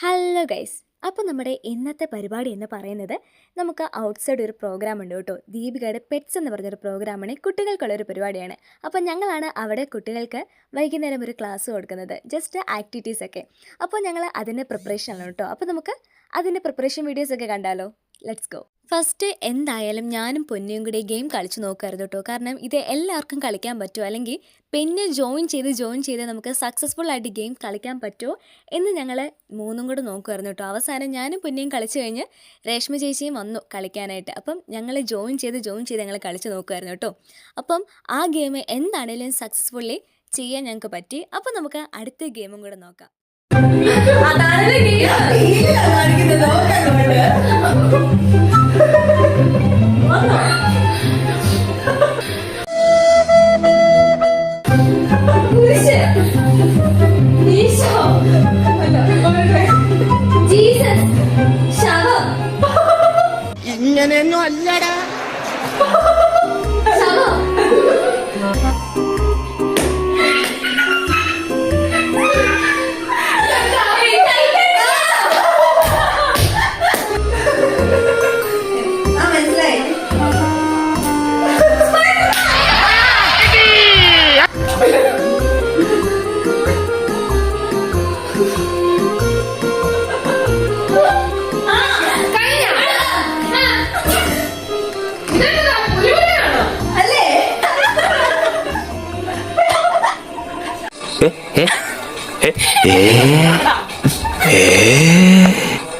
Hello guys, അപ്പോൾ നമ്മുടെ ഇന്നത്തെ പരിപാടി എന്ന് പറയുന്നത് നമുക്ക് ഔട്ട്സൈഡ് ഒരു പ്രോഗ്രാം ഉണ്ട് കേട്ടോ. ദീപികയുടെ പെറ്റ്സ് എന്ന് പറഞ്ഞൊരു പ്രോഗ്രാമാണ്, കുട്ടികൾക്കുള്ളൊരു പരിപാടിയാണ്. അപ്പോൾ ഞങ്ങളാണ് അവിടെ കുട്ടികൾക്ക് വൈകുന്നേരം ഒരു ക്ലാസ് കൊടുക്കുന്നത്, ജസ്റ്റ് ആക്ടിവിറ്റീസൊക്കെ. അപ്പോൾ ഞങ്ങൾ അതിൻ്റെ പ്രിപ്പറേഷനാണ് കേട്ടോ. അപ്പോൾ നമുക്ക് അതിൻ്റെ പ്രിപ്പറേഷൻ വീഡിയോസൊക്കെ കണ്ടാലോ. Let's go. ഫസ്റ്റ് എന്തായാലും ഞാനും പൊന്നിയും കൂടി ഗെയിം കളിച്ച് നോക്കരുത് കേട്ടോ. കാരണം ഇത് എല്ലാവർക്കും കളിക്കാൻ പറ്റുമോ, അല്ലെങ്കിൽ പിന്നെ ജോയിൻ ചെയ്ത് നമുക്ക് സക്സസ്ഫുൾ ആയിട്ട് ഗെയിം കളിക്കാൻ പറ്റുമോ എന്ന് ഞങ്ങൾ മൂന്നും കൂടെ നോക്കുമായിരുന്നു കേട്ടോ. അവസാനം ഞാനും പൊന്നിയും കളിച്ച് കഴിഞ്ഞ് രേഷ്മ ചേച്ചിയും വന്നു കളിക്കാനായിട്ട്. അപ്പം ഞങ്ങൾ ജോയിൻ ചെയ്ത് ഞങ്ങൾ കളിച്ച് നോക്കുമായിരുന്നു കേട്ടോ. അപ്പം ആ ഗെയിം എന്താണേലും സക്സസ്ഫുള്ളി ചെയ്യാൻ ഞങ്ങൾക്ക് പറ്റി. അപ്പം നമുക്ക് അടുത്ത ഗെയിമും കൂടെ നോക്കാം. ഇങ്ങനെയൊന്നും അല്ലടാ.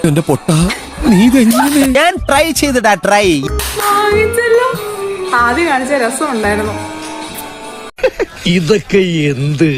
എന്റെ പൊട്ട, നീ ഞാൻ ട്രൈ ചെയ്തിടാ. ആദ്യം കാണിച്ച രസം ഉണ്ടായിരുന്നു. ഇതൊക്കെ എന്ത്